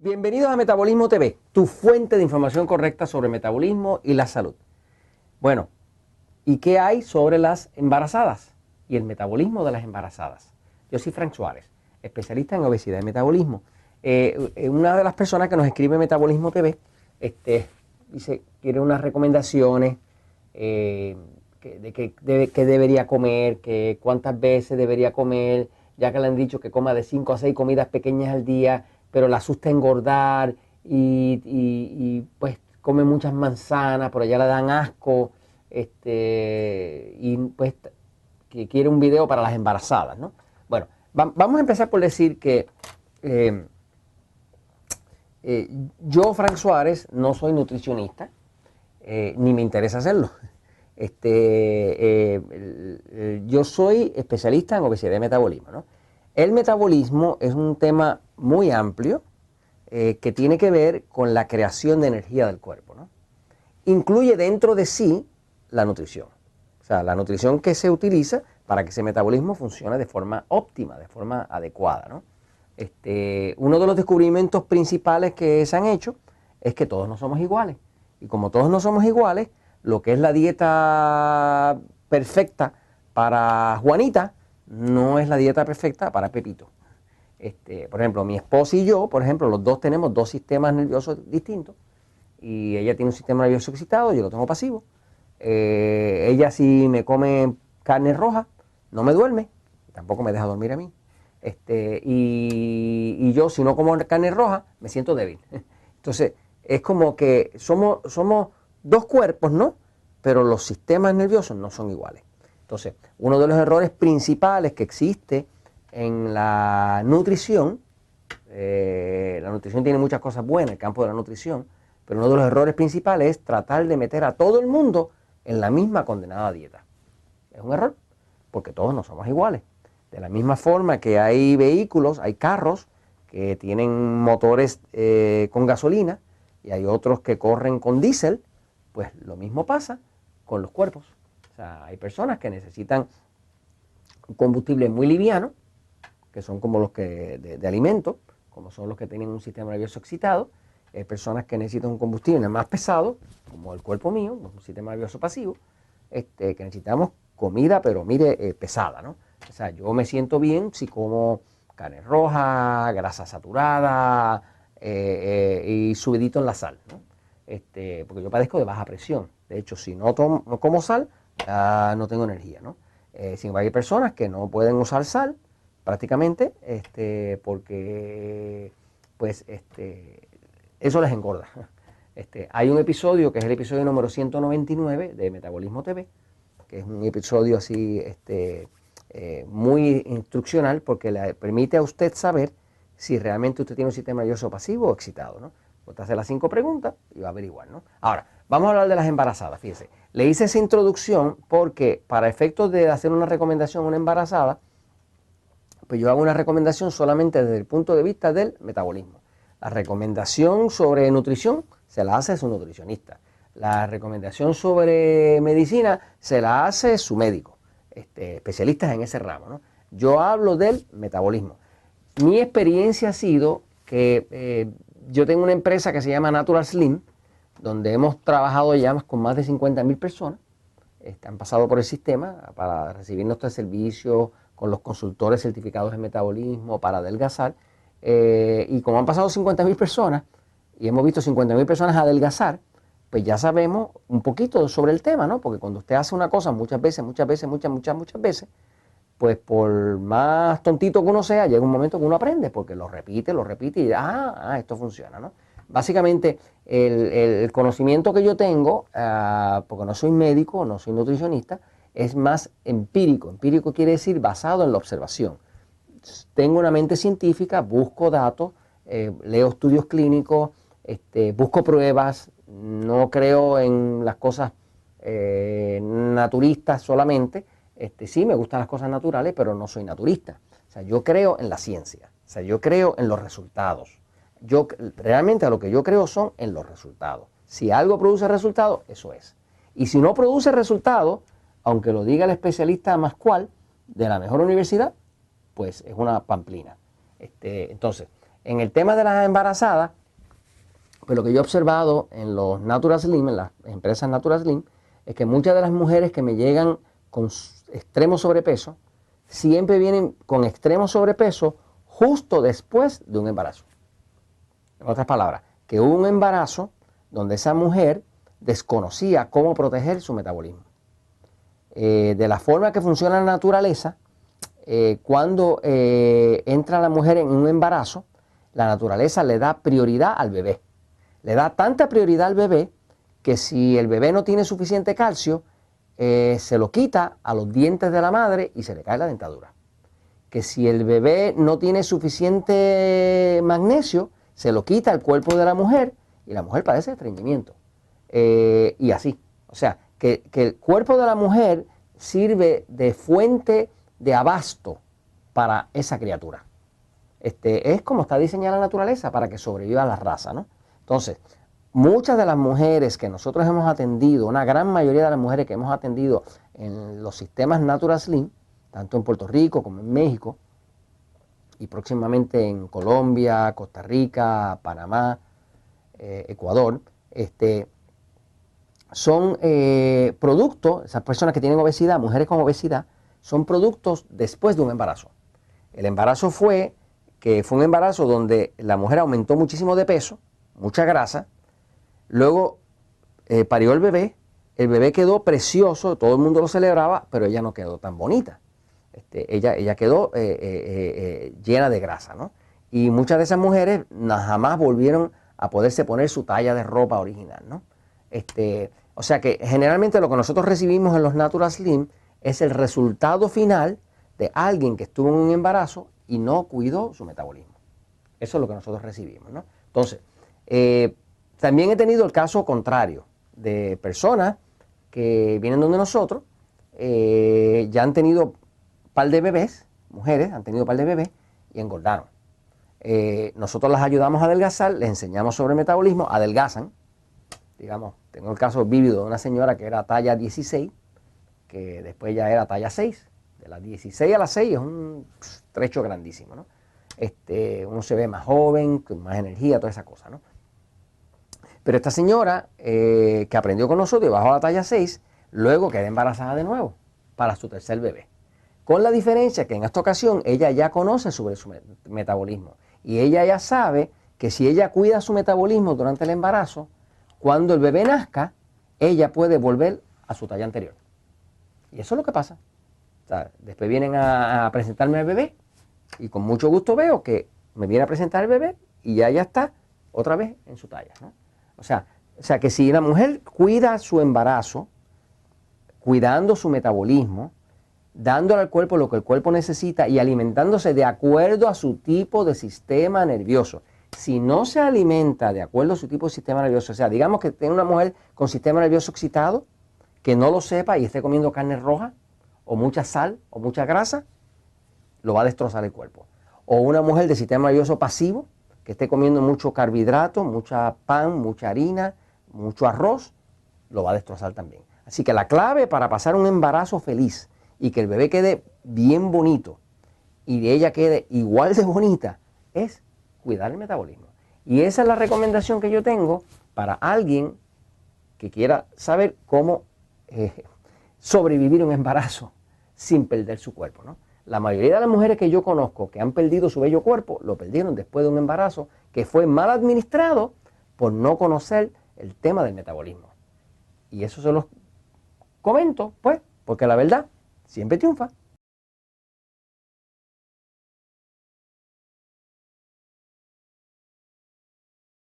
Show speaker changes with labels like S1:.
S1: Bienvenidos a Metabolismo TV, tu fuente de información correcta sobre el metabolismo y la salud. Bueno, ¿y qué hay sobre las embarazadas y el metabolismo de las embarazadas? Yo soy Frank Suárez, especialista en obesidad y metabolismo. Una de las personas que nos escribe Metabolismo TV dice, quiere unas recomendaciones de qué debería comer, cuántas veces debería comer, ya que le han dicho que coma de 5 a 6 comidas pequeñas al día, pero le asusta engordar y pues come muchas manzanas, por allá le dan asco, y pues que quiere un video para las embarazadas, ¿no? Bueno, vamos a empezar por decir que yo, Frank Suárez, no soy nutricionista, ni me interesa hacerlo. Yo soy especialista en obesidad y metabolismo, ¿no? El metabolismo es un tema muy amplio que tiene que ver con la creación de energía del cuerpo, ¿no? Incluye dentro de sí la nutrición. O sea, la nutrición que se utiliza para que ese metabolismo funcione de forma óptima, de forma adecuada, ¿no? Uno de los descubrimientos principales que se han hecho es que todos no somos iguales. Y como todos no somos iguales, lo que es la dieta perfecta para Juanita no es la dieta perfecta para Pepito. Por ejemplo, mi esposa y yo, por ejemplo, los dos tenemos dos sistemas nerviosos distintos. Y ella tiene un sistema nervioso excitado, yo lo tengo pasivo. Ella si me come carne roja, no me duerme, tampoco me deja dormir a mí. Y yo si no como carne roja, me siento débil. Entonces, es como que somos dos cuerpos, ¿no? Pero los sistemas nerviosos no son iguales. Entonces, uno de los errores principales que existe en la nutrición tiene muchas cosas buenas, el campo de la nutrición, pero uno de los errores principales es tratar de meter a todo el mundo en la misma condenada dieta. Es un error, porque todos no somos iguales. De la misma forma que hay vehículos, hay carros que tienen motores con gasolina y hay otros que corren con diésel, pues lo mismo pasa con los cuerpos. O sea, hay personas que necesitan un combustible muy liviano, que son como los que de alimento, como son los que tienen un sistema nervioso excitado. Hay personas que necesitan un combustible más pesado, como el cuerpo mío, un sistema nervioso pasivo, que necesitamos comida, pero mire, pesada, ¿no? O sea, yo me siento bien si como carne roja, grasa saturada y subidito en la sal, ¿no? Porque yo padezco de baja presión. De hecho, si no como sal, no tengo energía, ¿no? Sin embargo, hay personas que no pueden usar sal prácticamente porque pues eso les engorda. Hay un episodio que es el episodio número 199 de Metabolismo TV, que es un episodio así muy instruccional porque le permite a usted saber si realmente usted tiene un sistema nervioso pasivo o excitado, ¿no? Usted hace las 5 preguntas y va a averiguar, ¿no? Ahora, vamos a hablar de las embarazadas, fíjese. Le hice esa introducción porque para efectos de hacer una recomendación a una embarazada, pues yo hago una recomendación solamente desde el punto de vista del metabolismo. La recomendación sobre nutrición se la hace su nutricionista. La recomendación sobre medicina se la hace su médico, especialistas en ese ramo, ¿no? Yo hablo del metabolismo. Mi experiencia ha sido que yo tengo una empresa que se llama Natural Slim, donde hemos trabajado ya con más de 50.000 personas. Han pasado por el sistema para recibir nuestros servicios con los consultores certificados en metabolismo para adelgazar. Y como han pasado 50.000 personas y hemos visto 50.000 personas adelgazar, pues ya sabemos un poquito sobre el tema, ¿no? Porque cuando usted hace una cosa muchas veces, pues por más tontito que uno sea, llega un momento que uno aprende, porque lo repite y esto funciona, ¿no? Básicamente, el conocimiento que yo tengo, porque no soy médico, no soy nutricionista, es más empírico. Empírico quiere decir basado en la observación. Tengo una mente científica, busco datos, leo estudios clínicos, busco pruebas, no creo en las cosas naturistas solamente. Sí, me gustan las cosas naturales, pero no soy naturista. O sea, yo creo en la ciencia, o sea, yo creo en los resultados. Yo realmente a lo que yo creo son en los resultados. Si algo produce resultados, eso es. Y si no produce resultados, aunque lo diga el especialista más cual de la mejor universidad, pues es una pamplina. Entonces, En el tema de las embarazadas, pues lo que yo he observado en los Natural Slim, en las empresas Natural Slim, es que muchas de las mujeres que me llegan con extremo sobrepeso, siempre vienen con extremo sobrepeso justo después de un embarazo. En otras palabras, que hubo un embarazo donde esa mujer desconocía cómo proteger su metabolismo. De la forma que funciona la naturaleza, cuando entra la mujer en un embarazo, la naturaleza le da prioridad al bebé. Le da tanta prioridad al bebé que si el bebé no tiene suficiente calcio, se lo quita a los dientes de la madre y se le cae la dentadura. Que si el bebé no tiene suficiente magnesio, se lo quita al cuerpo de la mujer y la mujer padece estreñimiento. Y así. O sea, que el cuerpo de la mujer sirve de fuente de abasto para esa criatura. Es como está diseñada la naturaleza para que sobreviva la raza, ¿no? Entonces, muchas de las mujeres que nosotros hemos atendido, una gran mayoría de las mujeres que hemos atendido en los sistemas Natural Slim, tanto en Puerto Rico como en México, y próximamente en Colombia, Costa Rica, Panamá, Ecuador, son productos, esas personas que tienen obesidad, mujeres con obesidad, son productos después de un embarazo. El embarazo fue un embarazo donde la mujer aumentó muchísimo de peso, mucha grasa, luego parió el bebé quedó precioso, todo el mundo lo celebraba, pero ella no quedó tan bonita. Ella quedó llena de grasa, ¿no? Y muchas de esas mujeres jamás volvieron a poderse poner su talla de ropa original, ¿no? O sea que generalmente lo que nosotros recibimos en los Natural Slim es el resultado final de alguien que estuvo en un embarazo y no cuidó su metabolismo. Eso es lo que nosotros recibimos, ¿no? Entonces, también he tenido el caso contrario de personas que vienen donde nosotros, ya han tenido par de bebés, mujeres han tenido par de bebés y engordaron. Nosotros las ayudamos a adelgazar, les enseñamos sobre metabolismo, adelgazan. Digamos, tengo el caso vívido de una señora que era talla 16, que después ya era talla 6. De las 16 a las 6 es un trecho grandísimo, ¿no? Uno se ve más joven, con más energía, toda esa cosa, ¿no? Pero esta señora que aprendió con nosotros y bajó a la talla 6, luego queda embarazada de nuevo para su tercer bebé. Con la diferencia que en esta ocasión ella ya conoce sobre su metabolismo y ella ya sabe que si ella cuida su metabolismo durante el embarazo, cuando el bebé nazca, ella puede volver a su talla anterior. Y eso es lo que pasa. O sea, después vienen a presentarme al bebé y con mucho gusto veo que me viene a presentar el bebé y ya está otra vez en su talla, ¿no? O sea que si la mujer cuida su embarazo, cuidando su metabolismo, dándole al cuerpo lo que el cuerpo necesita y alimentándose de acuerdo a su tipo de sistema nervioso. Si no se alimenta de acuerdo a su tipo de sistema nervioso, o sea, digamos que tiene una mujer con sistema nervioso excitado, que no lo sepa y esté comiendo carne roja, o mucha sal, o mucha grasa, lo va a destrozar el cuerpo. O una mujer de sistema nervioso pasivo, que esté comiendo mucho carbohidrato, mucha pan, mucha harina, mucho arroz, lo va a destrozar también. Así que la clave para pasar un embarazo feliz y que el bebé quede bien bonito y ella quede igual de bonita es cuidar el metabolismo. Y esa es la recomendación que yo tengo para alguien que quiera saber cómo sobrevivir un embarazo sin perder su cuerpo, ¿no? La mayoría de las mujeres que yo conozco que han perdido su bello cuerpo, lo perdieron después de un embarazo que fue mal administrado por no conocer el tema del metabolismo. Y eso se los comento, pues, porque la verdad siempre triunfa.